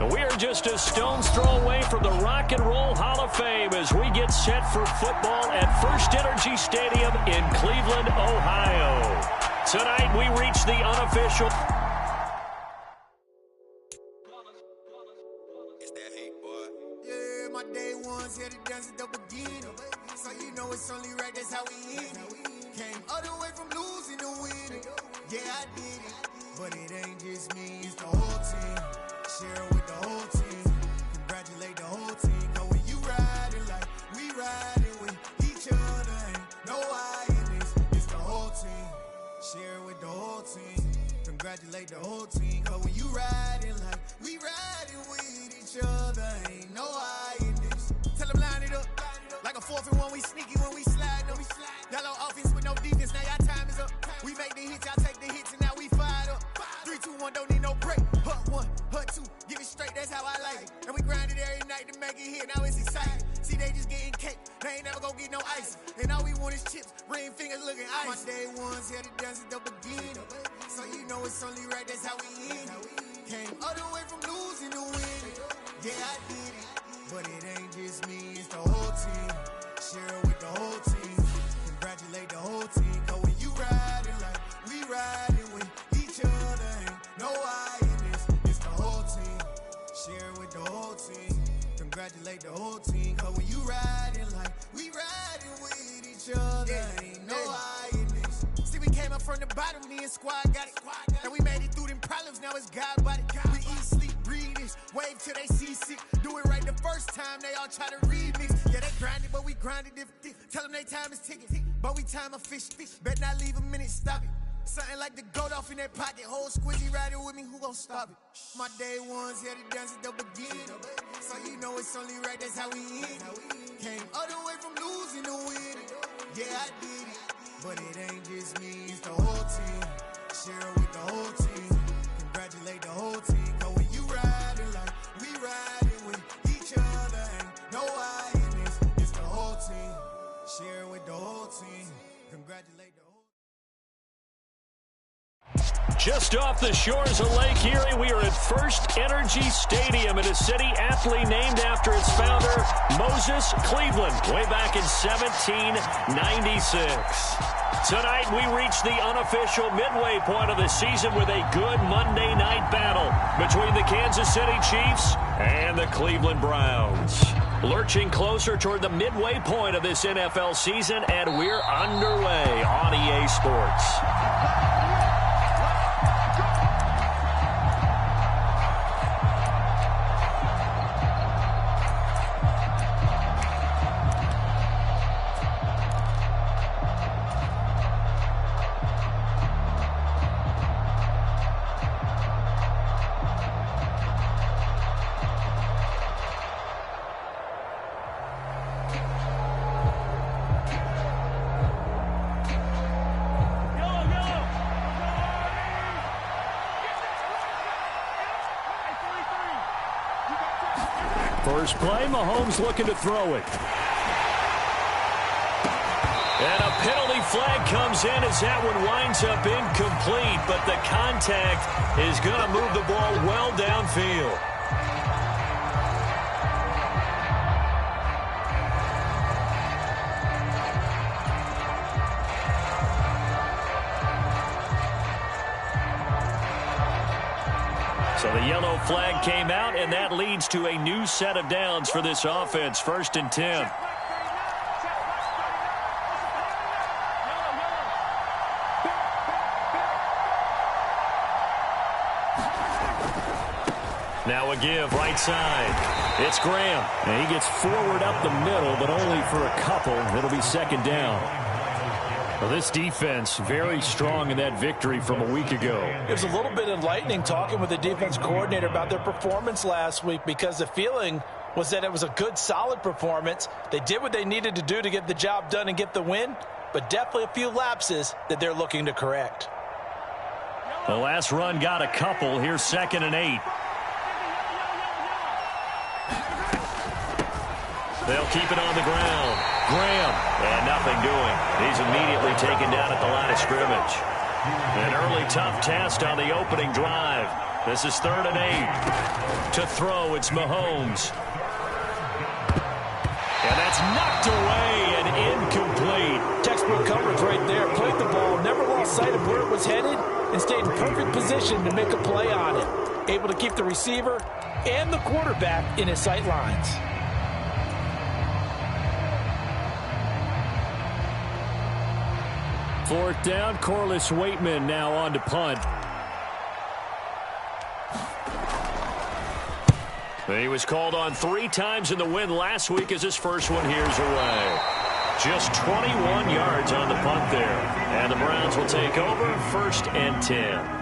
We are just a stone's throw away from the Rock and Roll Hall of Fame as we get set for football at First Energy Stadium in Cleveland, Ohio. Tonight we reach the unofficial... It's that hate, boy. Yeah, my day ones here to dance at the beginning. So you know it's only right, that's how we end it. Came all the way from losing to winning. Yeah, I did it. But it ain't just me, it's the whole team. Share with the whole team. Congratulate the whole team. Cause when you riding like we riding with each other, ain't no I in this. It's the whole team. Share with the whole team. Congratulate the whole team. Cause when you riding like we riding with each other, ain't no I in this. Tell them line it up. Like a 4th and 1, we sneaky when we slide them. Yellow offense with no defense, now y'all time is up. We make the hits, y'all take the hits, and now we fired up. 3, 2, 1, don't need no break. Hut 1, hut 2, give it straight, that's how I like it. And we grind it every night to make it hit, now it's exciting. See, they just getting cake, they ain't never gonna get no ice. And all we want is chips, ring fingers looking ice. My day ones here to dance at the beginning. So you know it's only right, that's how we end it. Came all the way from losing to winning. Yeah, I did it. But it ain't just me, it's the whole team. Share with the whole team. Congratulate the whole team. Cause when you riding like we riding with each other, ain't no I in this. It's the whole team. Share with the whole team. Congratulate the whole team. Cause when you riding like we riding with each other, ain't no I in this. See, we came up from the bottom, me and squad got it. And we made it through them problems, now it's God body. We eat, sleep, breathe this. Wave till they seasick. Do it right the first time, they all try to remix. Yeah, they grinded, but we grinded different. Tell them they time is ticking, but we time a fish. Bet not leave a minute, stop it. Something like the goat off in their pocket. Whole squizzy riding with me, who gon' stop it? My day ones here to dance at the beginning. So you know it's only right, that's how we end it. Came all the way from losing to winning. Yeah, I did it. But it ain't just me, it's the whole team. Share with the whole team. Congratulate the whole team. Cause when you riding like we riding with each other, ain't no I in this. It's the whole team. Share with the whole team. Congratulate the whole Just off the shores of Lake Erie, we are at First Energy Stadium in a city aptly named after its founder, Moses Cleveland, way back in 1796. Tonight, we reach the unofficial midway point of the season with a good Monday night battle between the Kansas City Chiefs and the Cleveland Browns. Lurching closer toward the midway point of this NFL season, and we're underway on EA Sports. First play, Mahomes looking to throw it. And a penalty flag comes in as that one winds up incomplete, but the contact is going to move the ball well downfield. So the yellow flag came out, and that leads to a new set of downs for this offense. 1st and 10. Now a give right side. It's Graham. And he gets forward up the middle, but only for a couple. It'll be 2nd down. Well, this defense very strong in that victory from a week ago. It was a little bit enlightening talking with the defense coordinator about their performance last week, because the feeling was that it was a good, solid performance. They did what they needed to do to get the job done and get the win, but definitely a few lapses that they're looking to correct. The last run got a couple. Here's 2nd and 8. They'll keep it on the ground. Graham, and nothing doing. He's immediately taken down at the line of scrimmage. An early tough test on the opening drive. This is 3rd and 8. To throw, it's Mahomes. And that's knocked away and incomplete. Textbook coverage right there. Played the ball, never lost sight of where it was headed, and stayed in perfect position to make a play on it. Able to keep the receiver and the quarterback in his sight lines. Fourth down, Corliss Waitman now on to punt. He was called on 3 times in the win last week as his first one here's away. Just 21 yards on the punt there. And the Browns will take over 1st and 10.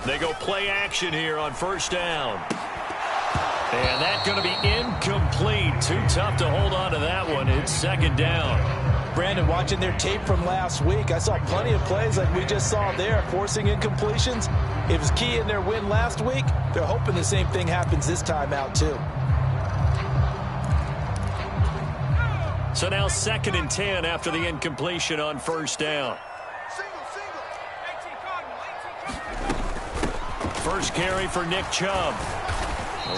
They go play action here on 1st down. And that's going to be incomplete. Too tough to hold on to that one. It's 2nd down. Brandon, watching their tape from last week, I saw plenty of plays like we just saw there, forcing incompletions. It was key in their win last week. They're hoping the same thing happens this time out, too. So now 2nd and 10 after the incompletion on 1st down. First carry for Nick Chubb.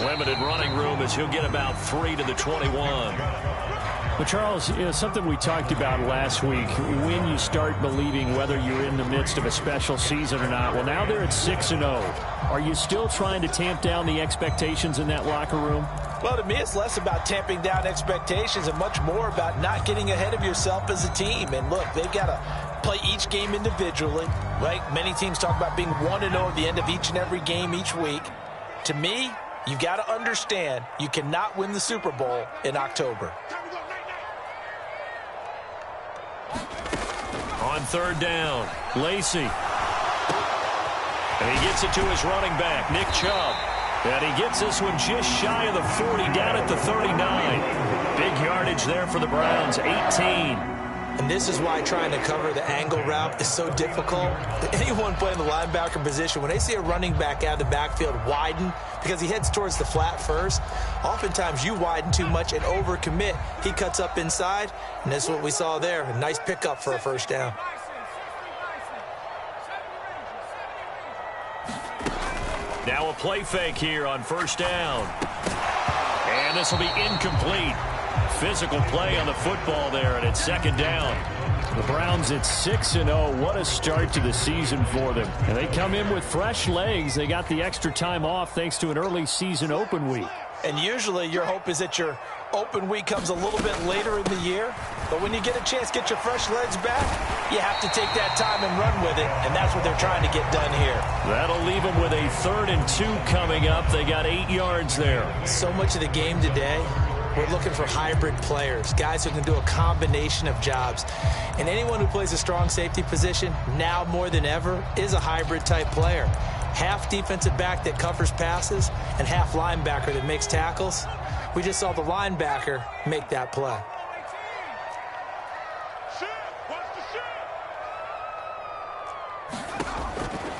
Limited running room as he'll get about 3 to the 21. Well, Charles, something we talked about last week, when you start believing whether you're in the midst of a special season or not. Well, now they're at 6-0. Are you still trying to tamp down the expectations in that locker room? Well, to me, it's less about tamping down expectations and much more about not getting ahead of yourself as a team. And look, they've got to play each game individually, right? Many teams talk about being 1-0 at the end of each and every game each week. To me, you've got to understand you cannot win the Super Bowl in October. On 3rd down, Lacy. And he gets it to his running back, Nick Chubb. And he gets this one just shy of the 40, down at the 39. Big yardage there for the Browns, 18. And this is why trying to cover the angle route is so difficult. Anyone playing the linebacker position, when they see a running back out of the backfield widen, because he heads towards the flat first, oftentimes you widen too much and overcommit. He cuts up inside, and this is what we saw there. A nice pickup for a 1st down. Now a play fake here on 1st down. And this will be incomplete. Physical play on the football there, and it's 2nd down. The Browns at 6-0. What a start to the season for them. And they come in with fresh legs. They got the extra time off thanks to an early season open week. And usually your hope is that your open week comes a little bit later in the year. But when you get a chance to get your fresh legs back, you have to take that time and run with it. And that's what they're trying to get done here. That'll leave them with a 3rd and 2 coming up. They got 8 yards there. So much of the game today, we're looking for hybrid players, guys who can do a combination of jobs. And anyone who plays a strong safety position, now more than ever, is a hybrid type player. Half defensive back that covers passes and half linebacker that makes tackles. We just saw the linebacker make that play.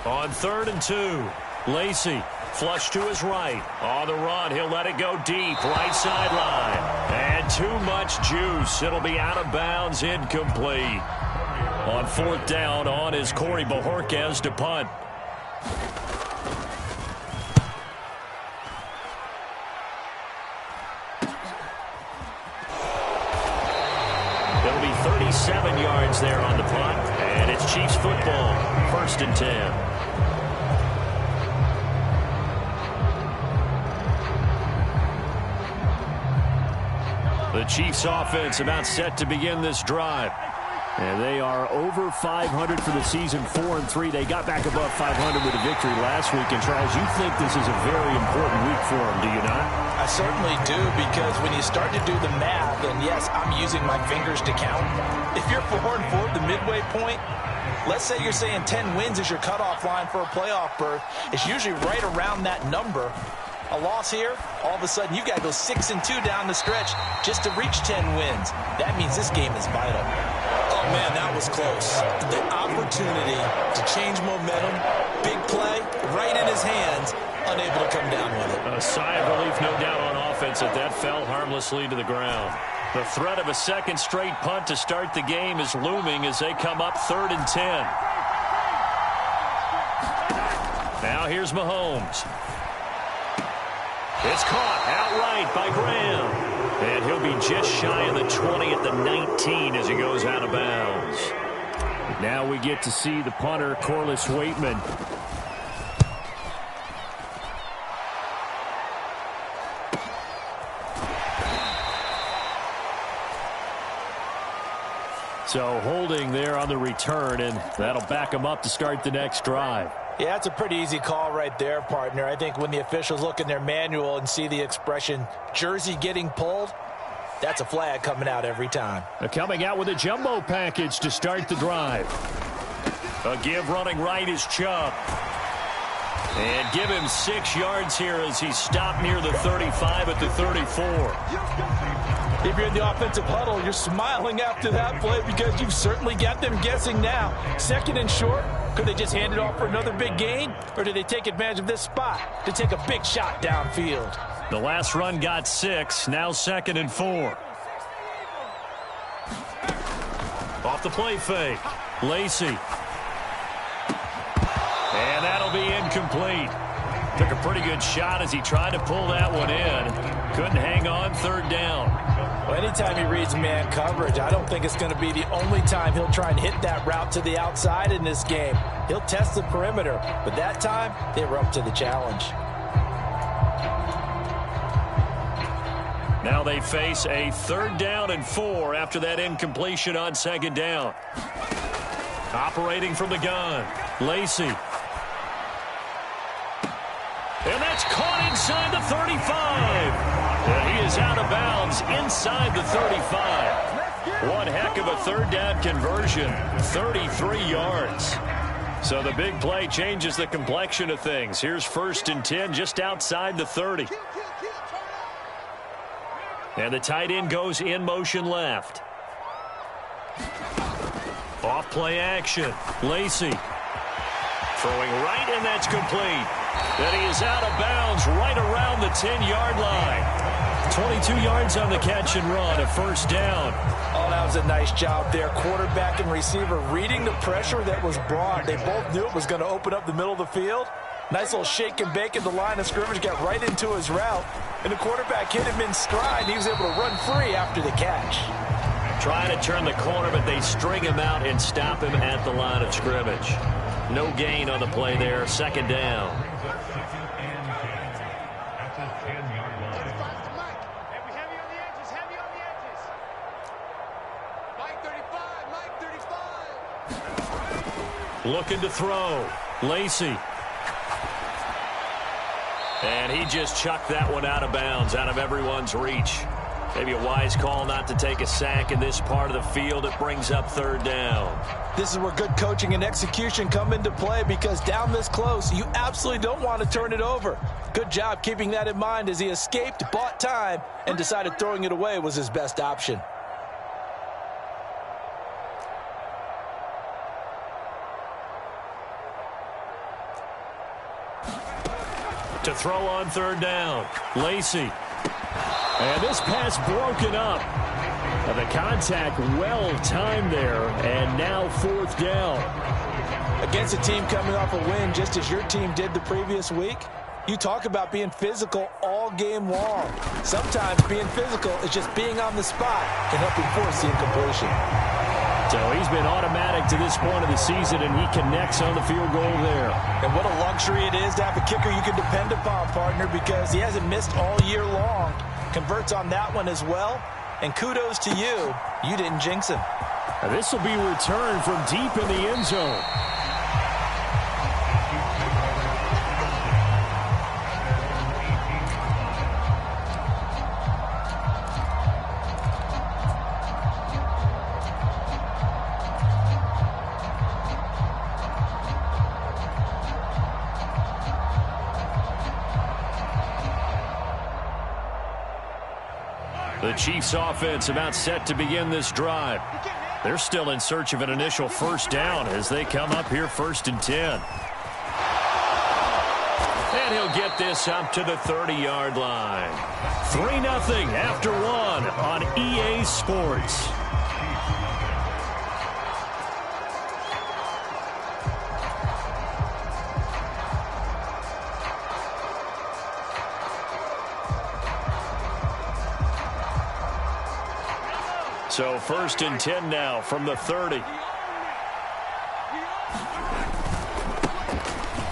On 3rd and 2, Lacy. Flush to his right. On the run, he'll let it go deep. Right sideline. And too much juice. It'll be out of bounds, incomplete. On 4th down, on is Corey Bojorquez to punt. It'll be 37 yards there on the punt. And it's Chiefs football. 1st and 10. The Chiefs offense about set to begin this drive. And they are over 500 for the season, 4-3. They got back above 500 with a victory last week. And, Charles, you think this is a very important week for them, do you not? I certainly do, because when you start to do the math, and yes, I'm using my fingers to count, if you're 4-4 at the midway point, let's say you're saying 10 wins is your cutoff line for a playoff berth, it's usually right around that number. A loss here, all of a sudden you got to go 6-2 down the stretch just to reach 10 wins. That means this game is vital. Oh, man, that was close. The opportunity to change momentum, big play, right in his hands, unable to come down with it. A sigh of relief, no doubt, on offense that fell harmlessly to the ground. The threat of a second straight punt to start the game is looming as they come up 3rd and 10. Now here's Mahomes. It's caught outright by Graham. And he'll be just shy of the 20 at the 19 as he goes out of bounds. Now we get to see the punter, Corliss Waitman. So holding there on the return, and that'll back him up to start the next drive. Yeah, that's a pretty easy call right there, partner. I think when the officials look in their manual and see the expression jersey getting pulled, that's a flag coming out every time. Coming out with a jumbo package to start the drive. A give running right is Chubb. And give him 6 yards here as he stopped near the 35 at the 34. If you're in the offensive huddle, you're smiling after that play because you've certainly got them guessing now. 2nd and short. Could they just hand it off for another big gain? Or did they take advantage of this spot to take a big shot downfield? The last run got 6. Now 2nd and 4. Off the play fake. Lacy. And that'll be incomplete. Took a pretty good shot as he tried to pull that one in. Couldn't hang on. 3rd down. Well, anytime he reads man coverage, I don't think it's going to be the only time he'll try and hit that route to the outside in this game. He'll test the perimeter, but that time they were up to the challenge. Now they face a 3rd down and 4 after that incompletion on 2nd down. Operating from the gun, Lacy. And that's caught inside the 35. And he is out of bounds inside the 35. One heck of a 3rd down conversion, 33 yards. So the big play changes the complexion of things. Here's 1st and 10 just outside the 30. And the tight end goes in motion left. Off play action. Lacy. Throwing right, and that's complete. And he is out of bounds right around the 10-yard line. 22 yards on the catch and run, a 1st down. Oh, that was a nice job there. Quarterback and receiver reading the pressure that was brought. They both knew it was going to open up the middle of the field. Nice little shake and bake in the line of scrimmage, got right into his route. And the quarterback hit him in stride, and he was able to run free after the catch. Trying to turn the corner, but they string him out and stop him at the line of scrimmage. No gain on the play there, 2nd down. Looking to throw. Lacy. And he just chucked that one out of bounds, out of everyone's reach. Maybe a wise call not to take a sack in this part of the field. It brings up 3rd down. This is where good coaching and execution come into play, because down this close, you absolutely don't want to turn it over. Good job keeping that in mind as he escaped, bought time, and decided throwing it away was his best option. To throw on 3rd down, Lacy. And this pass broken up. The contact well timed there, and now 4th down. Against a team coming off a win just as your team did the previous week, you talk about being physical all game long. Sometimes being physical is just being on the spot and helping force the incompletion. So he's been automatic to this point of the season, and he connects on the field goal there. And what a luxury it is to have a kicker you can depend upon, partner, because he hasn't missed all year long. Converts on that one as well. And kudos to you. You didn't jinx him. This will be returned from deep in the end zone. The Chiefs offense about set to begin this drive. They're still in search of an initial first down as they come up here 1st and 10. And he'll get this up to the 30-yard line. 3-0 after 1 on EA Sports. So 1st and 10 now from the 30.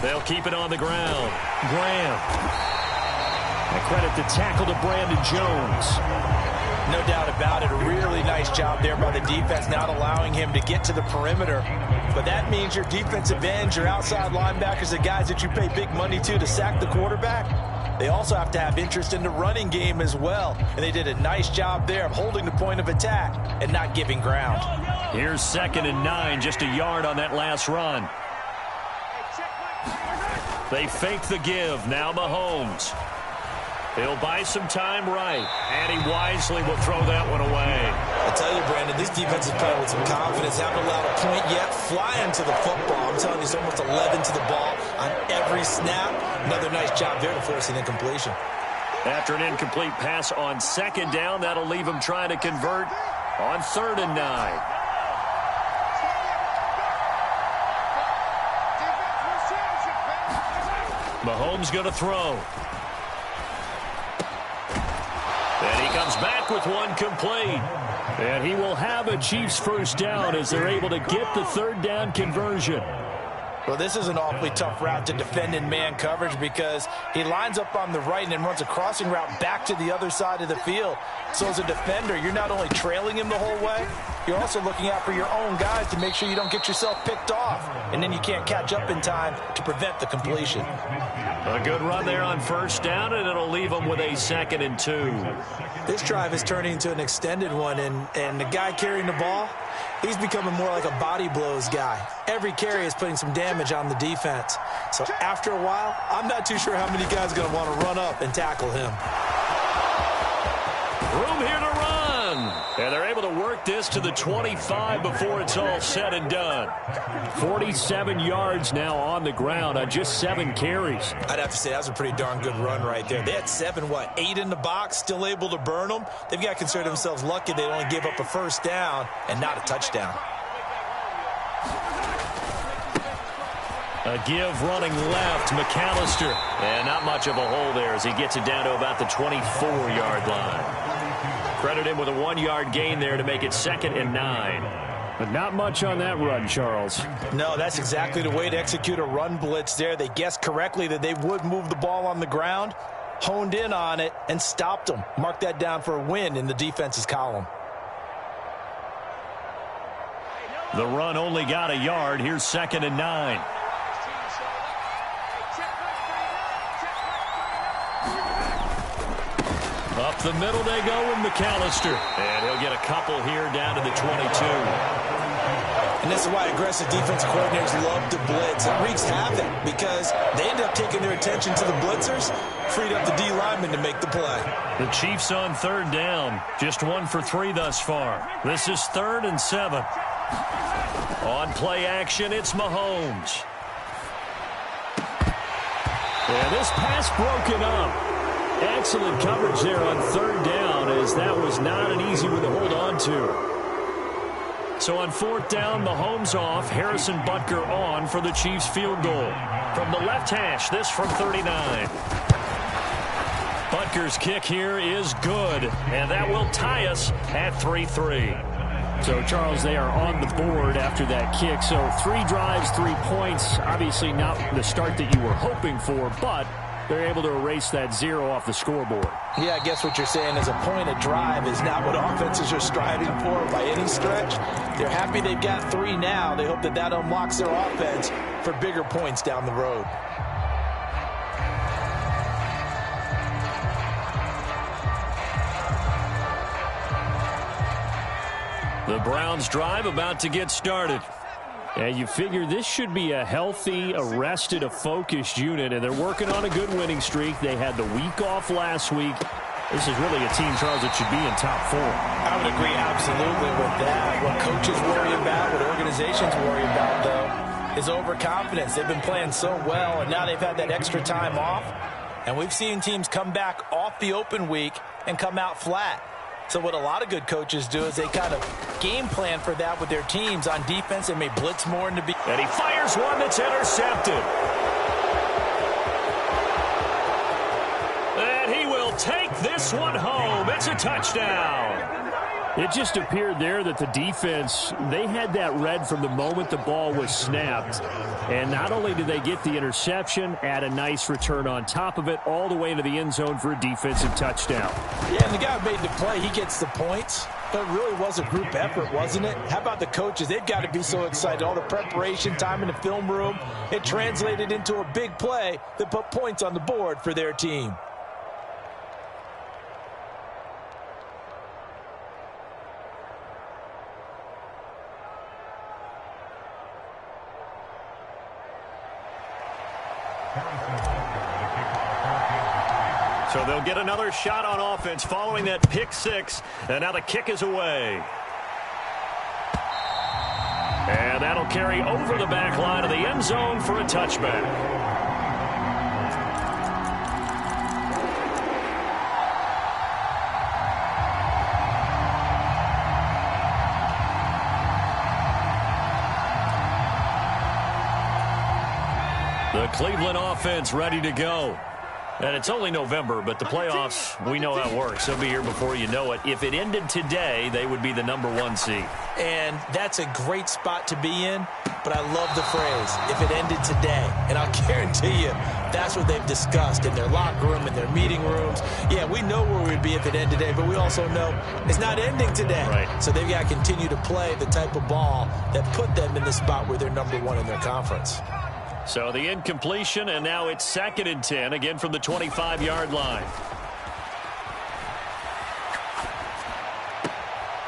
They'll keep it on the ground. Graham. And credit the tackle to Brandon Jones. No doubt about it. A really nice job there by the defense, not allowing him to get to the perimeter. But that means your defensive ends, your outside linebackers, the guys that you pay big money to sack the quarterback, they also have to have interest in the running game as well. And they did a nice job there of holding the point of attack and not giving ground. Here's 2nd and 9, just a yard on that last run. They fake the give. Now Mahomes. He'll buy some time right, and he wisely will throw that one away. I tell you, Brandon, this defense is playing with some confidence. Haven't allowed a point yet. Flying to the football. I'm telling you, it's almost 11 to the ball on every snap. Another nice job there to force an incompletion. After an incomplete pass on 2nd down, that'll leave him trying to convert on 3rd and 9. Mahomes going to throw. And he comes back with one complete. And he will have a Chiefs first down as they're able to get the 3rd down conversion. Well, this is an awfully tough route to defend in man coverage because he lines up on the right and then runs a crossing route back to the other side of the field. So as a defender, you're not only trailing him the whole way, you're also looking out for your own guys to make sure you don't get yourself picked off. And then you can't catch up in time to prevent the completion. A good run there on 1st down, and it'll leave them with a 2nd and 2. This drive is turning into an extended one, and the guy carrying the ball, he's becoming more like a body blows guy. Every carry is putting some damage on the defense. So after a while, I'm not too sure how many guys are going to want to run up and tackle him. Room here to run. And they're able to work this to the 25 before it's all said and done. 47 yards now on the ground on just 7 carries. I'd have to say that was a pretty darn good run right there. They had 8 in the box, still able to burn them. They've got to consider themselves lucky they only gave up a first down and not a touchdown. A give running left, McAllister. And not much of a hole there as he gets it down to about the 24-yard line. Credit him with a 1-yard gain there to make it 2nd and 9. But not much on that run, Charles. No, that's exactly the way to execute a run blitz there. They guessed correctly that they would move the ball on the ground, honed in on it, and stopped them. Mark that down for a win in the defense's column. The run only got a yard. Here's 2nd and 9. Up the middle they go with McAllister. And he'll get a couple here down to the 22. And this is why aggressive defensive coordinators love to blitz. It wreaks havoc because they end up taking their attention to the blitzers, freed up the D lineman to make the play. The Chiefs on 3rd down. Just 1 for 3 thus far. This is 3rd and 7. On play action, it's Mahomes. And this pass broken up. Excellent coverage there on 3rd down as that was not an easy one to hold on to. So on 4th down, Mahomes off, Harrison Butker on for the Chiefs field goal. From the left hash, this from 39. Butker's kick here is good, and that will tie us at 3-3. So, Charles, they are on the board after that kick. So 3 drives, 3 points. Obviously not the start that you were hoping for, but they're able to erase that 0 off the scoreboard. Yeah, I guess what you're saying is a point of drive is not what offenses are striving for by any stretch. They're happy they've got 3 now. They hope that that unlocks their offense for bigger points down the road. The Browns drive about to get started. And you figure this should be a healthy, a rested, a focused unit, and they're working on a good winning streak. They had the week off last week. This is really a team, Charles, that should be in top 4. I would agree absolutely with that. What coaches worry about, what organizations worry about, though, is overconfidence. They've been playing so well, and now they've had that extra time off. And we've seen teams come back off the open week and come out flat. So what a lot of good coaches do is they kind of game plan for that with their teams. On defense, they may blitz more. And he fires one that's intercepted. And he will take this one home. It's a touchdown. It just appeared there that the defense, they had that read from the moment the ball was snapped. And not only did they get the interception, add a nice return on top of it, all the way into the end zone for a defensive touchdown. Yeah, and the guy who made the play, he gets the points. But it really was a group effort, wasn't it? How about the coaches? They've got to be so excited. All the preparation time in the film room, it translated into a big play that put points on the board for their team. So they'll get another shot on offense following that pick six. And now the kick is away. And that'll carry over the back line of the end zone for a touchback. The Cleveland offense ready to go. And it's only November, but the playoffs, we know how it works. They'll be here before you know it. If it ended today, they would be the #1 seed. And that's a great spot to be in, but I love the phrase, if it ended today. And I'll guarantee you, that's what they've discussed in their locker room, in their meeting rooms. Yeah, we know where we'd be if it ended today, but we also know it's not ending today. Right. So they've got to continue to play the type of ball that put them in the spot where they're #1 in their conference. So the incompletion, and now it's 2nd and 10, again from the 25-yard line.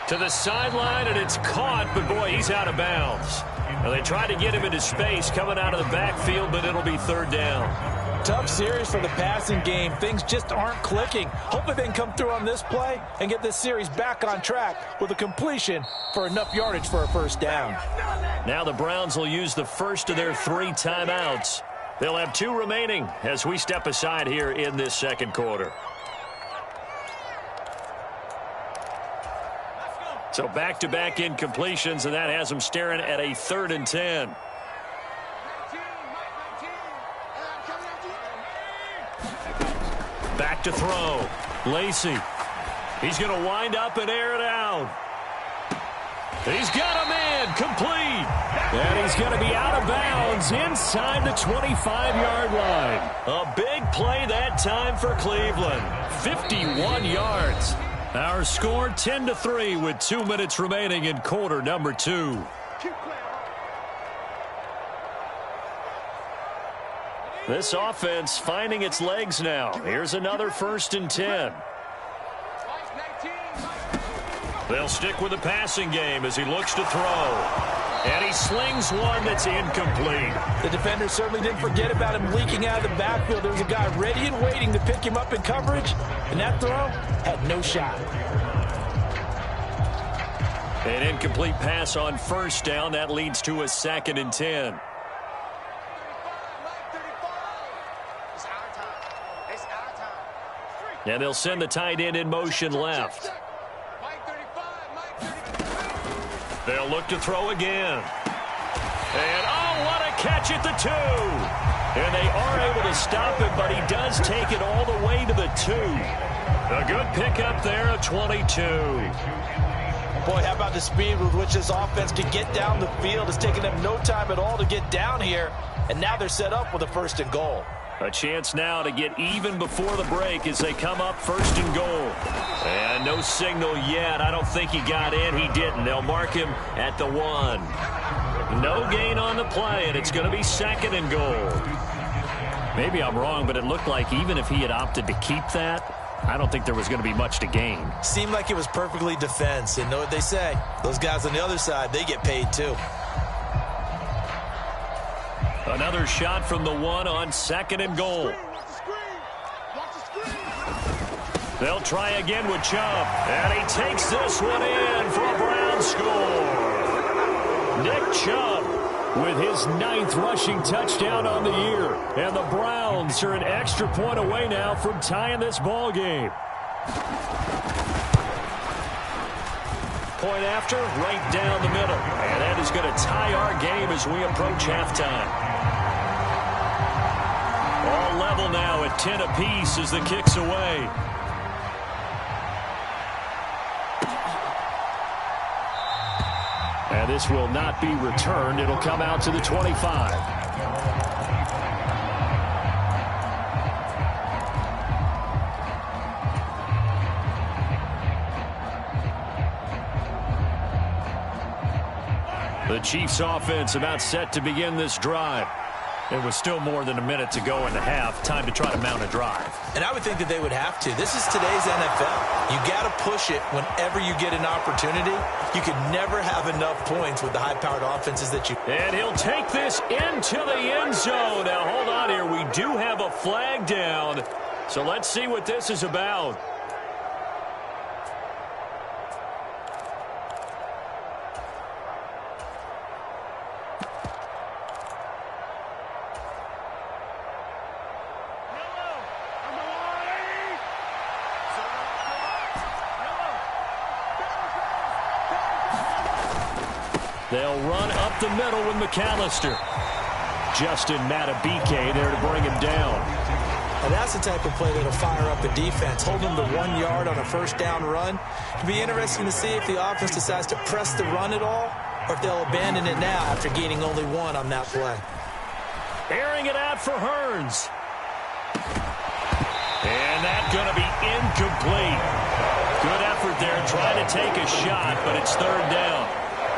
To the sideline, and it's caught, but boy, he's out of bounds. Now they tried to get him into space coming out of the backfield, but it'll be 3rd down. Tough series for the passing game. Things just aren't clicking. Hopefully they can come through on this play and get this series back on track with a completion for enough yardage for a 1st down. Now the Browns will use the first of their 3 timeouts. They'll have 2 remaining as we step aside here in this 2nd quarter. So back-to-back incompletions, and that has them staring at a 3rd and 10. Back to throw. Lacy. He's going to wind up and air it out. He's got a man. Complete. And he's going to be out of bounds inside the 25-yard line. A big play that time for Cleveland. 51 yards. Our score 10-3 with 2 minutes remaining in quarter number 2. This offense finding its legs now. Here's another 1st and 10. They'll stick with the passing game as he looks to throw. And he slings one that's incomplete. The defender certainly didn't forget about him leaking out of the backfield. There was a guy ready and waiting to pick him up in coverage, and that throw had no shot. An incomplete pass on 1st down. That leads to a 2nd and 10. And they'll send the tight end in motion left. They'll look to throw again. And, oh, what a catch at the 2. And they are able to stop him, but he does take it all the way to the 2. A good pickup there of 22. Boy, how about the speed with which this offense can get down the field? It's taken them no time at all to get down here, and now they're set up with a 1st and goal. A chance now to get even before the break as they come up 1st and goal. And no signal yet. I don't think he got in. He didn't. They'll mark him at the 1. No gain on the play, and it's going to be 2nd and goal. Maybe I'm wrong, but it looked like even if he had opted to keep that, I don't think there was going to be much to gain. Seemed like it was perfectly defense. And know what they say? Those guys on the other side, they get paid too. Another shot from the 1 on 2nd and goal. They'll try again with Chubb. And he takes this one in for a Brown score. Nick Chubb with his 9th rushing touchdown on the year. And the Browns are an extra point away now from tying this ball game. Point after, right down the middle. And that is going to tie our game as we approach halftime. All level now at 10 apiece as the kick's away. And this will not be returned. It'll come out to the 25. The Chiefs offense about set to begin this drive. It was still more than a minute to go in the half. Time to try to mount a drive. And I would think that they would have to. This is today's NFL. You got to push it whenever you get an opportunity. You can never have enough points with the high-powered offenses that you... And he'll take this into the end zone. Now, hold on here. We do have a flag down. So let's see what this is about. They'll run up the middle with McAllister. Justin Matabike there to bring him down. And that's the type of play that'll fire up the defense. Hold them to 1 yard on a first down run. It'll be interesting to see if the offense decides to press the run at all or if they'll abandon it now after gaining only 1 on that play. Airing it out for Hearns. And that's going to be incomplete. Good effort there trying to take a shot, but it's third down.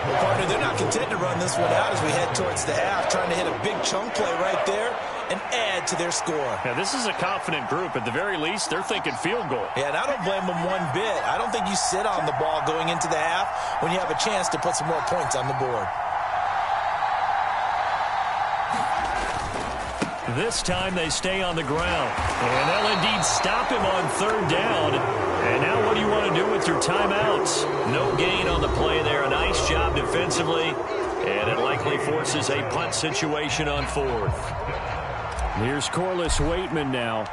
Well, partner, they're not content to run this one out as we head towards the half, trying to hit a big chunk play right there and add to their score. Yeah, this is a confident group. At the very least, they're thinking field goal. Yeah, and I don't blame them one bit. I don't think you sit on the ball going into the half when you have a chance to put some more points on the board. This time they stay on the ground. And they'll indeed stop him on third down. And now what do you want to do with your timeouts? No gain on the play there. A nice job defensively. And it likely forces a punt situation on fourth. Here's Corliss Waitman now.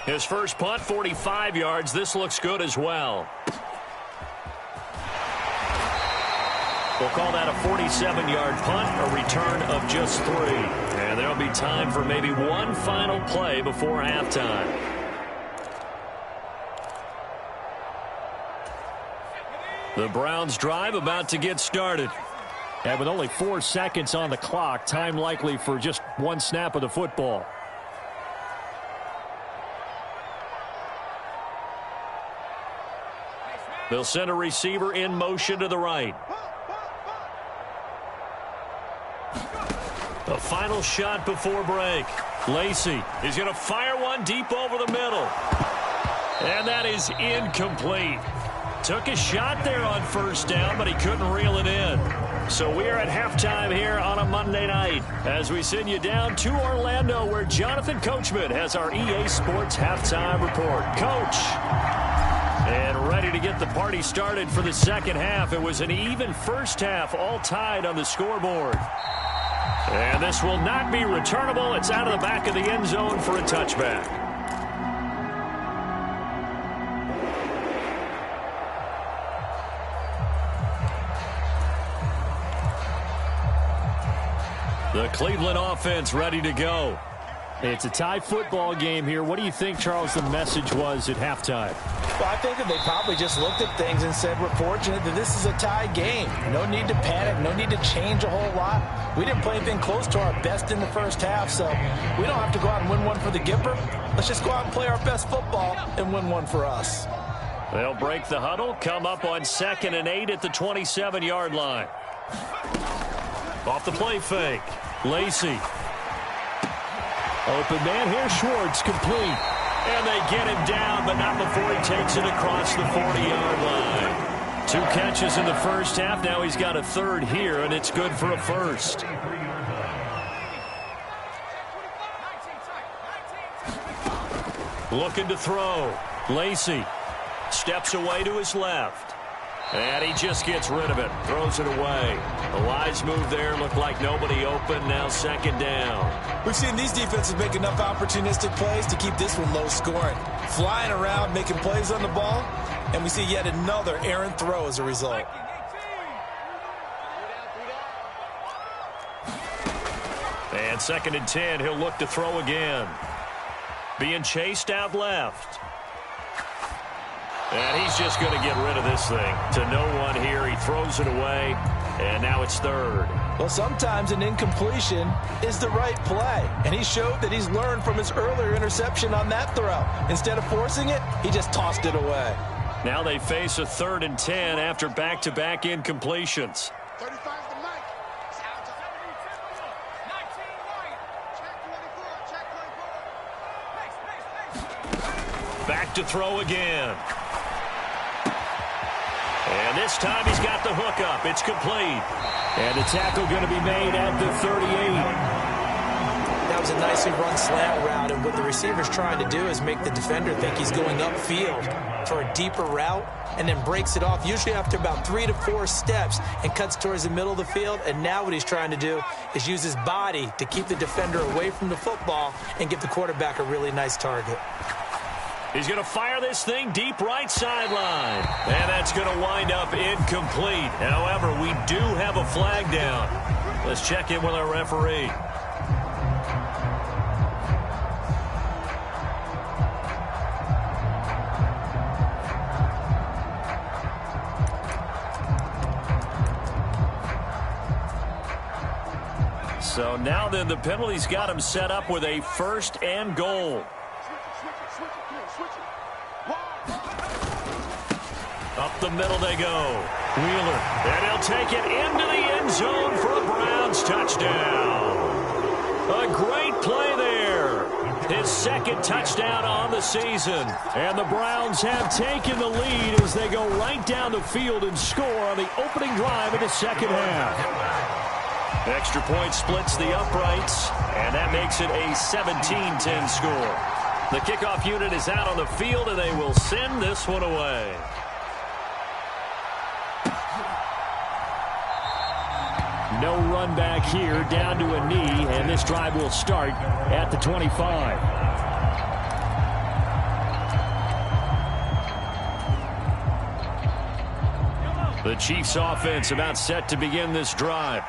His first punt, 45 yards. This looks good as well. We'll call that a 47-yard punt, a return of just 3. And there'll be time for maybe one final play before halftime. The Browns drive about to get started. And with only 4 seconds on the clock, time likely for just one snap of the football. They'll send a receiver in motion to the right. The final shot before break. Lacy is going to fire one deep over the middle. And that is incomplete. Took a shot there on first down, but he couldn't reel it in. So we are at halftime here on a Monday night as we send you down to Orlando where Jonathan Coachman has our EA Sports halftime report. Coach. And ready to get the party started for the second half. It was an even first half, all tied on the scoreboard. And this will not be returnable. It's out of the back of the end zone for a touchback. The Cleveland offense ready to go. It's a tie football game here. What do you think, Charles, the message was at halftime? Well, I think that they probably just looked at things and said, we're fortunate that this is a tie game. No need to panic. No need to change a whole lot. We didn't play anything close to our best in the first half, so we don't have to go out and win one for the Gipper. Let's just go out and play our best football and win one for us. They'll break the huddle, come up on 2nd and 8 at the 27-yard line. Off the play fake. Lacy. Open man here, Schwartz, complete. And they get him down, but not before he takes it across the 40-yard line. 2 catches in the first half. Now he's got a third here, and it's good for a first. Looking to throw. Lacy steps away to his left. And he just gets rid of it. Throws it away. A wise move there. Looked like nobody open. Now second down. We've seen these defenses make enough opportunistic plays to keep this one low scoring. Flying around, making plays on the ball. And we see yet another errant throw as a result. And second and 10. He'll look to throw again. Being chased out left. And he's just going to get rid of this thing to no one here. He throws it away, and now it's third. Well, sometimes an incompletion is the right play, and he showed that he's learned from his earlier interception on that throw. Instead of forcing it, he just tossed it away. Now they face a 3rd and 10 after back-to-back incompletions. 35 to Mike. Back to throw again. And this time he's got the hook up. It's complete. And the tackle going to be made at the 38. That was a nicely run slant route, and what the receiver's trying to do is make the defender think he's going upfield for a deeper route and then breaks it off, usually after about 3 to 4 steps, and cuts towards the middle of the field. And now what he's trying to do is use his body to keep the defender away from the football and give the quarterback a really nice target. He's going to fire this thing deep right sideline. And that's going to wind up incomplete. However, we do have a flag down. Let's check in with our referee. So now then the penalty's got him set up with a 1st and goal. Up the middle they go. Wheeler. And he'll take it into the end zone for a Browns touchdown. A great play there. His 2nd touchdown on the season. And the Browns have taken the lead as they go right down the field and score on the opening drive of the second half. Extra point splits the uprights, and that makes it a 17-10 score. The kickoff unit is out on the field, and they will send this one away. No run back here, down to a knee, and this drive will start at the 25. The Chiefs offense about set to begin this drive.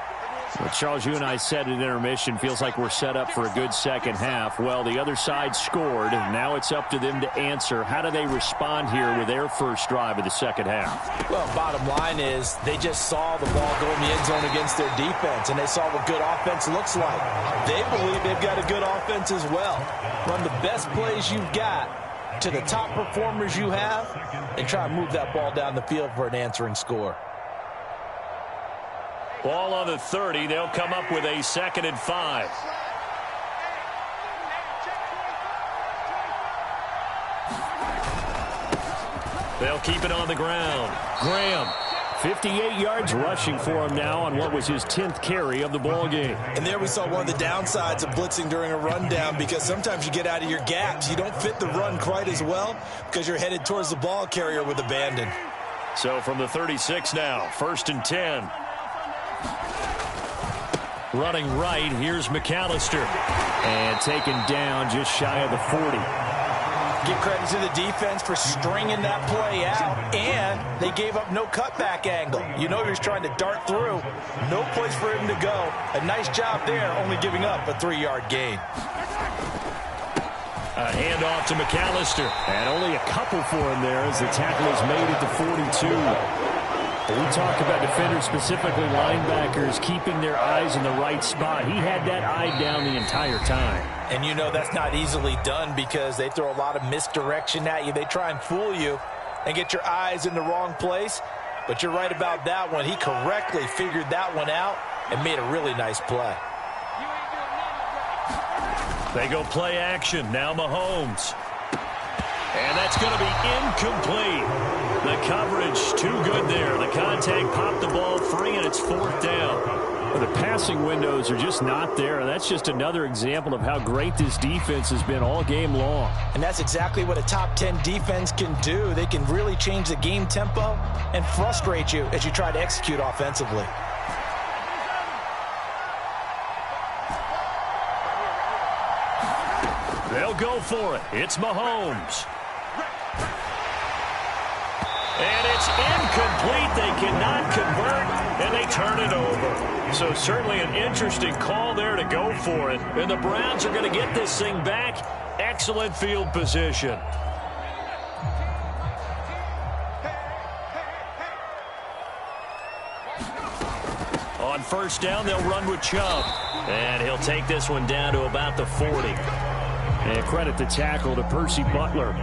Well, Charles, you and I said at intermission, feels like we're set up for a good second half. Well, the other side scored. Now it's up to them to answer. How do they respond here with their first drive of the second half? Well, bottom line is they just saw the ball go in the end zone against their defense, and they saw what good offense looks like. They believe they've got a good offense as well. Run the best plays you've got to the top performers you have and try to move that ball down the field for an answering score. Ball on the 30. They'll come up with a 2nd and 5. They'll keep it on the ground. Graham. 58 yards rushing for him now on what was his 10th carry of the ball game. And there we saw one of the downsides of blitzing during a rundown, because sometimes you get out of your gaps. You don't fit the run quite as well because you're headed towards the ball carrier with abandon. So from the 36 now, 1st and 10. Running right, here's McAllister. And taken down just shy of the 40. Give credit to the defense for stringing that play out, and they gave up no cutback angle. You know he was trying to dart through. No place for him to go. A nice job there, only giving up a 3-yard gain. A handoff to McAllister. And only a couple for him there as the tackle is made at the 42. We talk about defenders, specifically linebackers, keeping their eyes in the right spot. He had that eye down the entire time. And you know that's not easily done because they throw a lot of misdirection at you. They try and fool you and get your eyes in the wrong place. But you're right about that one. He correctly figured that one out and made a really nice play. They go play action. Now Mahomes. And that's going to be incomplete. The coverage too good there. The contact popped the ball free, and it's 4th down. The passing windows are just not there. That's just another example of how great this defense has been all game long. And that's exactly what a top 10 defense can do. They can really change the game tempo and frustrate you as you try to execute offensively. They'll go for it. It's Mahomes. And it's incomplete. They cannot convert, and they turn it over. So certainly an interesting call there to go for it. And the Browns are going to get this thing back. Excellent field position. On first down, they'll run with Chubb. And he'll take this one down to about the 40. And credit the tackle to Percy Butler.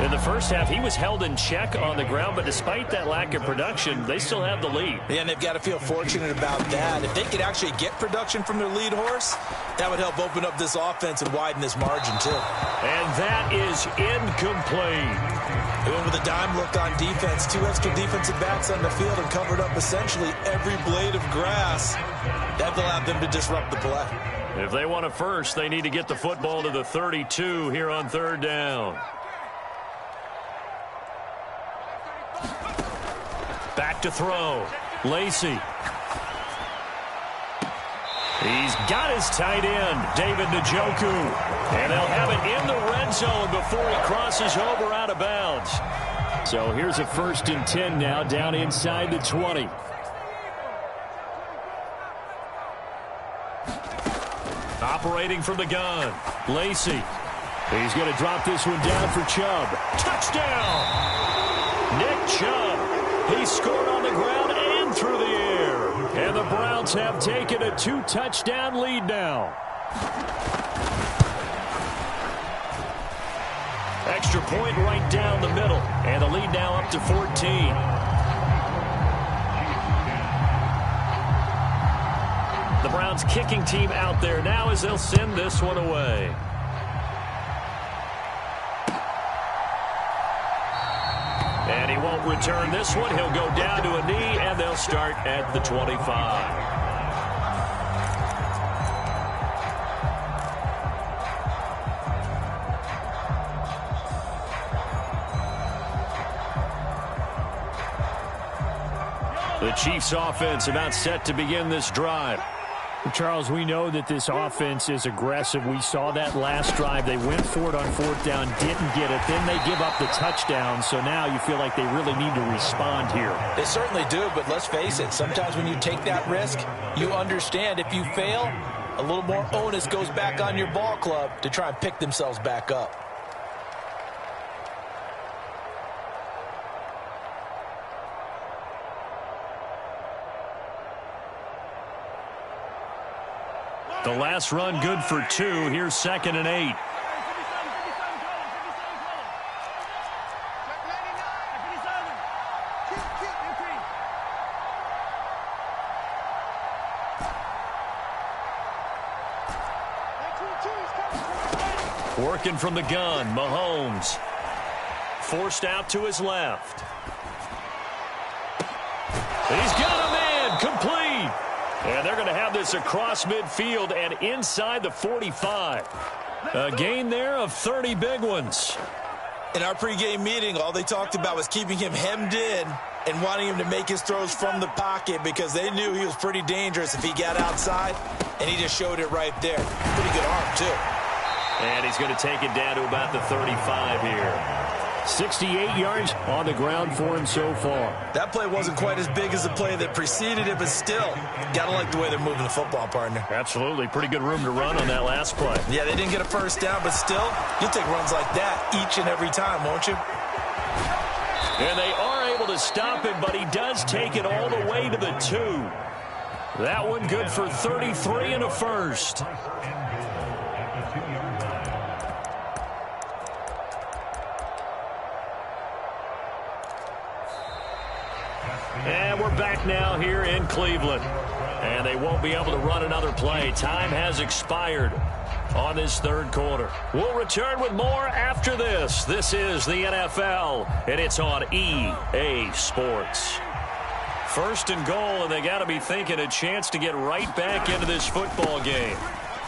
In the first half, he was held in check on the ground, but despite that lack of production, they still have the lead. Yeah, and they've got to feel fortunate about that. If they could actually get production from their lead horse, that would help open up this offense and widen this margin, too. And that is incomplete. They went with a dime look on defense. 2 extra defensive backs on the field and covered up essentially every blade of grass. That allowed them to disrupt the play. If they want a first, they need to get the football to the 32 here on third down. Back to throw. Lacy. He's got his tight end, David Njoku. And they'll have it in the red zone before he crosses over out of bounds. So here's a 1st and 10 now, down inside the 20. Operating from the gun, Lacy. He's going to drop this one down for Chubb. Touchdown! Nick Chubb. He scored on the ground and through the air. And the Browns have taken a 2-touchdown lead now. Extra point right down the middle. And the lead now up to 14. The Browns kicking team out there now as they'll send this one away. And he won't return this one. He'll go down to a knee, and they'll start at the 25. The Chiefs offense about set to begin this drive. Charles, we know that this offense is aggressive. We saw that last drive. They went for it on 4th down, didn't get it. Then they give up the touchdown. So now you feel like they really need to respond here. They certainly do, but let's face it. Sometimes when you take that risk, you understand if you fail, a little more onus goes back on your ball club to try and pick themselves back up. The last run good for 2. Here's 2nd and 8. Working from the gun, Mahomes. Forced out to his left. He's got a man, complete. And they're going to have this across midfield and inside the 45. A gain there of 30 big ones. In our pregame meeting, all they talked about was keeping him hemmed in and wanting him to make his throws from the pocket because they knew he was pretty dangerous if he got outside, and he just showed it right there. Pretty good arm, too. And he's going to take it down to about the 35 here. 68 yards on the ground for him so far. That play wasn't quite as big as the play that preceded it, but still, got to like the way they're moving the football, partner. Absolutely. Pretty good room to run on that last play. Yeah, they didn't get a first down, but still, you'll take runs like that each and every time, won't you? And they are able to stop him, but he does take it all the way to the 2. That one good for 33 and a first. And we're back now here in Cleveland. And they won't be able to run another play. Time has expired on this 3rd quarter. We'll return with more after this. This is the NFL, and it's on EA Sports. First and goal, and they got to be thinking a chance to get right back into this football game.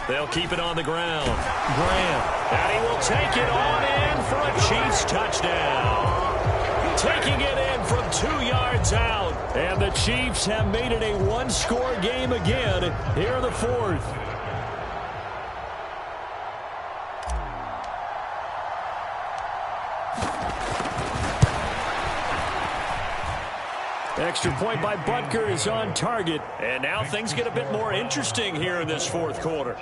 They'll keep it on the ground. Graham, and he will take it on in for a Chiefs touchdown. Taking it in from 2 yards out. And the Chiefs have made it a one-score game again here in the fourth. Extra point by Butker is on target. And now things get a bit more interesting here in this fourth quarter.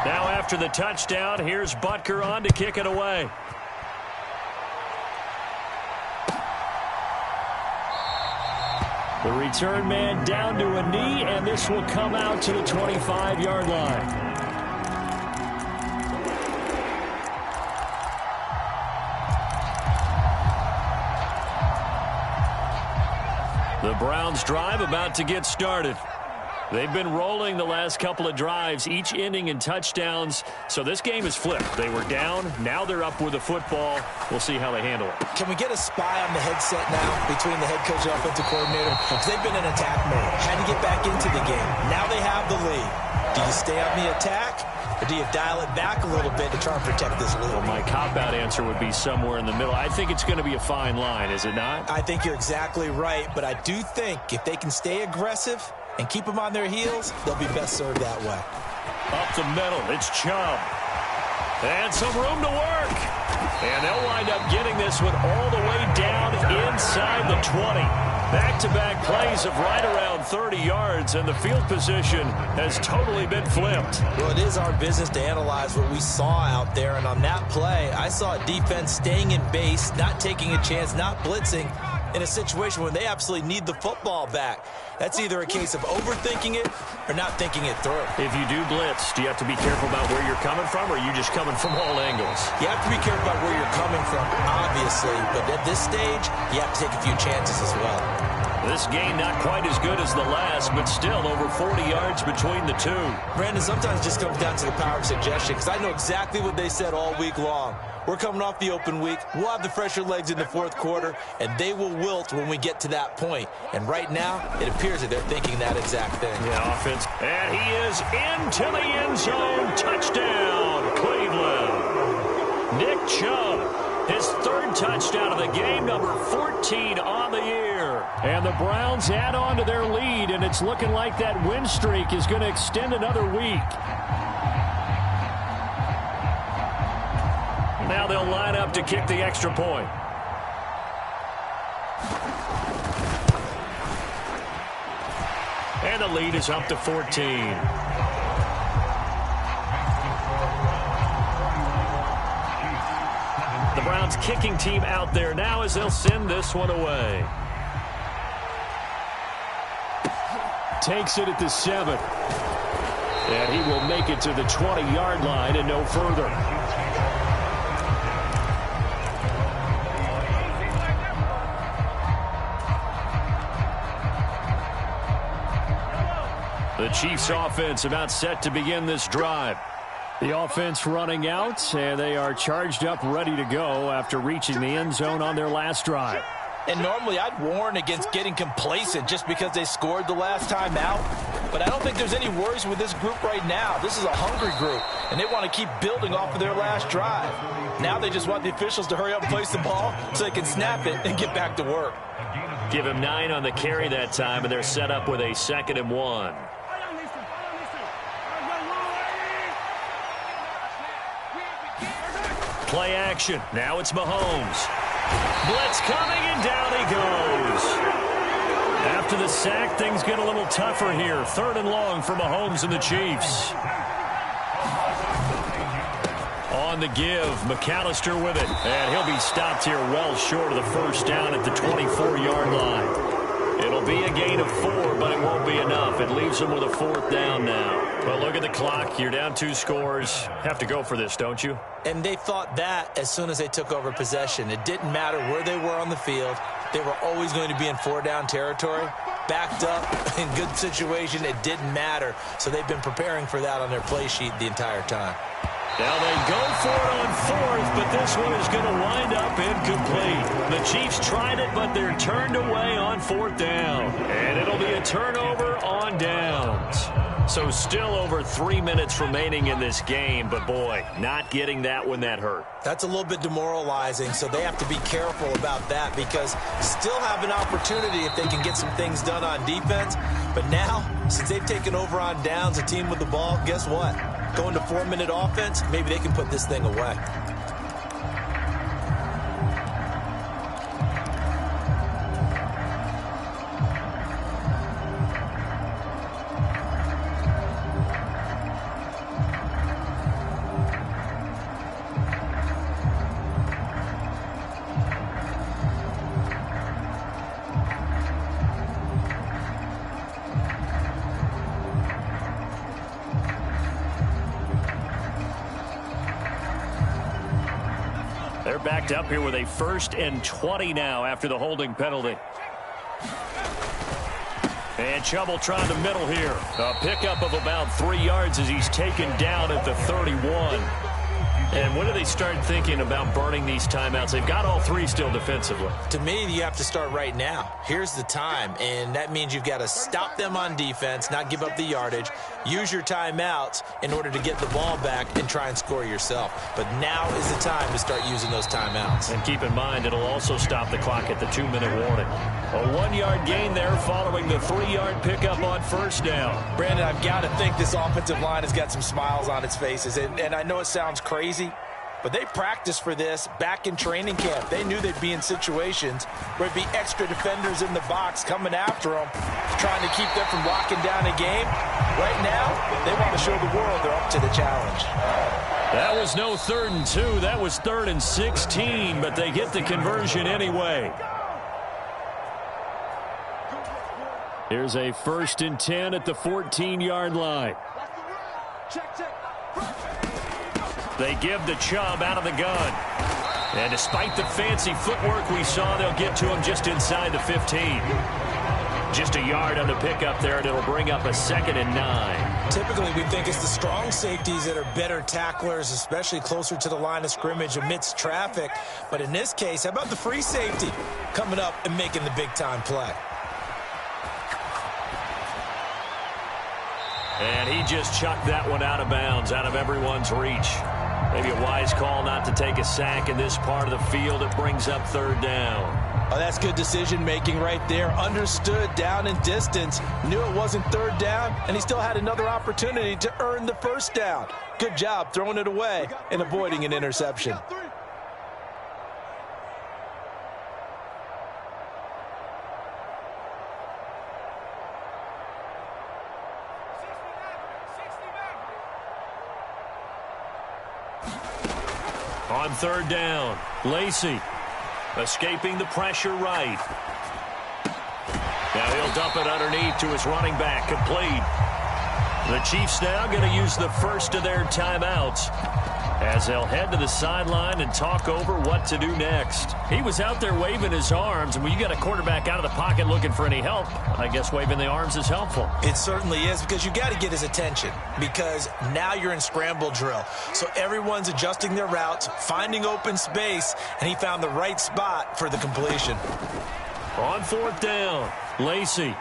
Now after the touchdown, here's Butker on to kick it away. The return man down to a knee, and this will come out to the 25-yard line. The Browns drive about to get started. They've been rolling the last couple of drives, each ending in touchdowns. So this game is flipped. They were down. Now they're up with the football. We'll see how they handle it. Can we get a spy on the headset now between the head coach and offensive coordinator? Because they've been in attack mode. Had to get back into the game. Now they have the lead. Do you stay on the attack, or do you dial it back a little bit to try and protect this lead? Well, my cop-out answer would be somewhere in the middle. I think it's going to be a fine line, is it not? I think you're exactly right, but I do think if they can stay aggressive and keep them on their heels, they'll be best served that way. Up the middle, it's Chubb. And some room to work. And they'll wind up getting this one all the way down inside the 20. Back-to-back plays of right around 30 yards, and the field position has totally been flipped. Well, it is our business to analyze what we saw out there, and on that play, I saw a defense staying in base, not taking a chance, not blitzing, in a situation when they absolutely need the football back. That's either a case of overthinking it or not thinking it through. If you do blitz, do you have to be careful about where you're coming from, or are you just coming from all angles? You have to be careful about where you're coming from, obviously, but at this stage, you have to take a few chances as well. This game not quite as good as the last, but still over 40 yards between the two. Brandon, sometimes it just comes down to the power of suggestion, because I know exactly what they said all week long. We're coming off the open week. We'll have the fresher legs in the fourth quarter, and they will wilt when we get to that point. And right now, it appears that they're thinking that exact thing. Yeah, offense. And he is into the end zone. Touchdown, Cleveland. Nick Chubb, his third touchdown of the game, number 14 on the year. And the Browns add on to their lead, and it's looking like that win streak is going to extend another week. Now they'll line up to kick the extra point. And the lead is up to 14. The Browns kicking team out there now as they'll send this one away. Takes it at the 7. And he will make it to the 20-yard line and no further. The Chiefs offense about set to begin this drive. The offense running out, and they are charged up, ready to go after reaching the end zone on their last drive. And normally I'd warn against getting complacent just because they scored the last time out. But I don't think there's any worries with this group right now. This is a hungry group, and they want to keep building off of their last drive. Now they just want the officials to hurry up and place the ball so they can snap it and get back to work. Give him 9 on the carry that time, and they're set up with a 2nd and 1. Play action. Now it's Mahomes. Blitz coming, and down he goes. After the sack, things get a little tougher here. 3rd and long for Mahomes and the Chiefs. On the give, McAllister with it. And he'll be stopped here well short of the first down at the 24-yard line. It'll be a gain of 4, but it won't be enough. It leaves them with a 4th down now. Well, look at the clock. You're down 2 scores. Have to go for this, don't you? And they thought that as soon as they took over possession. It didn't matter where they were on the field. They were always going to be in 4-down territory. backed up in good situation. It didn't matter. So they've been preparing for that on their play sheet the entire time. Now they go for it on fourth, but this one is going to wind up incomplete. The Chiefs tried it, but they're turned away on fourth down. And it'll be a turnover on downs. So still over 3 minutes remaining in this game, but boy, not getting that when that hurt. That's a little bit demoralizing, so they have to be careful about that because still have an opportunity if they can get some things done on defense. But now, since they've taken over on downs, a team with the ball, guess what? Going to 4-minute offense, maybe they can put this thing away. They're backed up here with a 1st and 20 now after the holding penalty. And Chubb trying the middle here. A pickup of about 3 yards as he's taken down at the 31. And when do they start thinking about burning these timeouts? They've got all 3 still defensively. To me, you have to start right now. Here's the time, and that means you've got to stop them on defense, not give up the yardage, use your timeouts in order to get the ball back and try and score yourself. But now is the time to start using those timeouts. And keep in mind, it'll also stop the clock at the 2-minute warning. A 1-yard gain there following the 3-yard pickup on first down. Brandon, I've got to think this offensive line has got some smiles on its faces. And I know it sounds crazy, but they practiced for this back in training camp. They knew they'd be in situations where it'd be extra defenders in the box coming after them, trying to keep them from locking down a game. Right now, they want to show the world they're up to the challenge. That was no 3rd and 2. That was 3rd and 16, but they get the conversion anyway. Here's a 1st and 10 at the 14-yard line. They give the Chubb out of the gun. And despite the fancy footwork we saw, they'll get to him just inside the 15. Just a yard on the pickup there, and it'll bring up a 2nd and 9. Typically, we think it's the strong safeties that are better tacklers, especially closer to the line of scrimmage amidst traffic. But in this case, how about the free safety coming up and making the big-time play? And he just chucked that one out of bounds, out of everyone's reach. Maybe a wise call not to take a sack in this part of the field. It brings up 3rd down. Oh, that's good decision-making right there. Understood down and distance. Knew it wasn't 3rd down, and he still had another opportunity to earn the 1st down. Good job throwing it away and avoiding an interception. On 3rd down, Lacy escaping the pressure right. Now he'll dump it underneath to his running back, complete. The Chiefs now going to use the first of their timeouts as they'll head to the sideline and talk over what to do next. He was out there waving his arms, and when you got a quarterback out of the pocket looking for any help, I guess waving the arms is helpful. It certainly is, because you got to get his attention, because now you're in scramble drill. So everyone's adjusting their routes, finding open space, and he found the right spot for the completion. On 4th down, Lacy.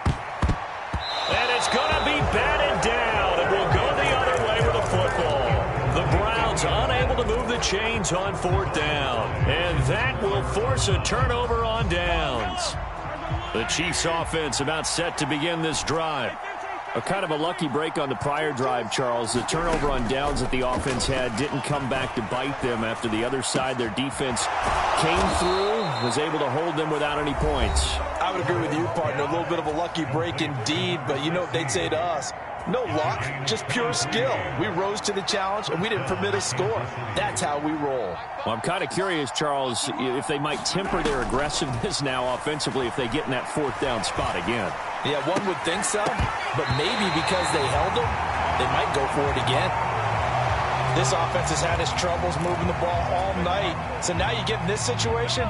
And it's going to be batted down, and we'll go the other way with the football. The Browns unable to move the chains on 4th down, and that will force a turnover on downs. The Chiefs offense about set to begin this drive. A kind of a lucky break on the prior drive, Charles. The turnover on downs that the offense had didn't come back to bite them after the other side. Their defense came through, was able to hold them without any points. I would agree with you, partner. A little bit of a lucky break indeed, but you know what they'd say to us? No luck, just pure skill. We rose to the challenge, and we didn't permit a score. That's how we roll. Well, I'm kind of curious, Charles, if they might temper their aggressiveness now offensively if they get in that 4th down spot again. Yeah, one would think so, but maybe because they held them, they might go for it again. This offense has had its troubles moving the ball all night, so now you get in this situation,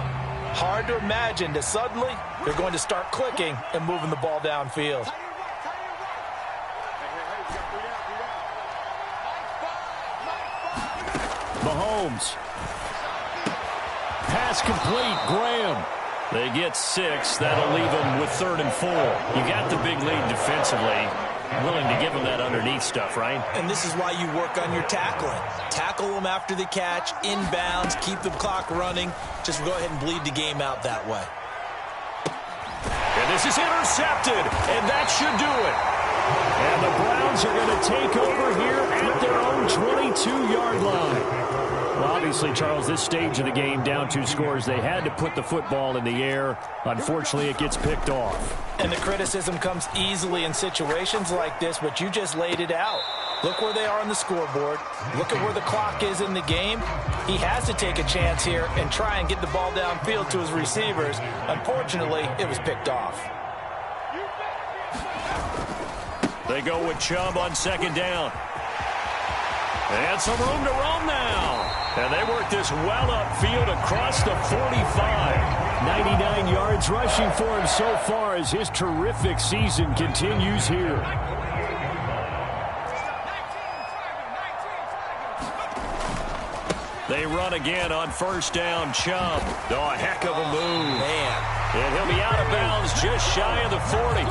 Hard to imagine that suddenly they're going to start clicking and moving the ball downfield. Mahomes. Pass complete. Graham. They get 6. That'll leave them with 3rd and 4. You got the big lead defensively. Willing to give them that underneath stuff, right? And this is why you work on your tackling. Tackle them after the catch, inbounds, keep the clock running. Just go ahead and bleed the game out that way. And this is intercepted, and that should do it. And the Browns are going to take over here at their own 22-yard line. Well, obviously, Charles, this stage of the game, down 2 scores, they had to put the football in the air. Unfortunately, it gets picked off. And the criticism comes easily in situations like this, but you just laid it out. Look where they are on the scoreboard. Look at where the clock is in the game. He has to take a chance here and try and get the ball downfield to his receivers. Unfortunately, it was picked off. They go with Chubb on 2nd down. And some room to roam now. And they work this well upfield across the 45. 99 yards rushing for him so far as his terrific season continues here. They run again on 1st down. Chubb. Oh, a heck of a move. Man. And he'll be out of bounds just shy of the 40.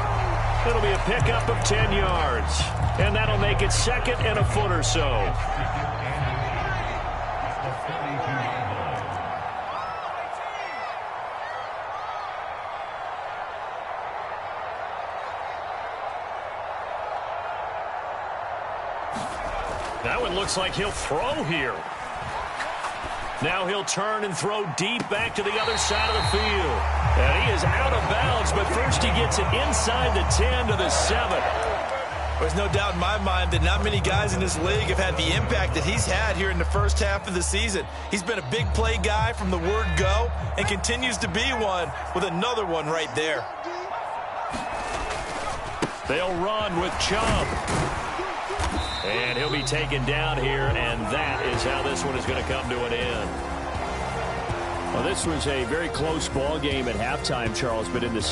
It'll be a pickup of 10 yards. And that'll make it 2nd and a foot or so. That one looks like he'll throw here. Now he'll turn and throw deep back to the other side of the field. And he is out of bounds, but first he gets it inside the 10 to the 7. There's no doubt in my mind that not many guys in this league have had the impact that he's had here in the first half of the season. He's been a big play guy from the word go and continues to be one with another one right there. They'll run with Chubb. And he'll be taken down here, and that is how this one is going to come to an end. Well, this was a very close ball game at halftime, Charles, but in the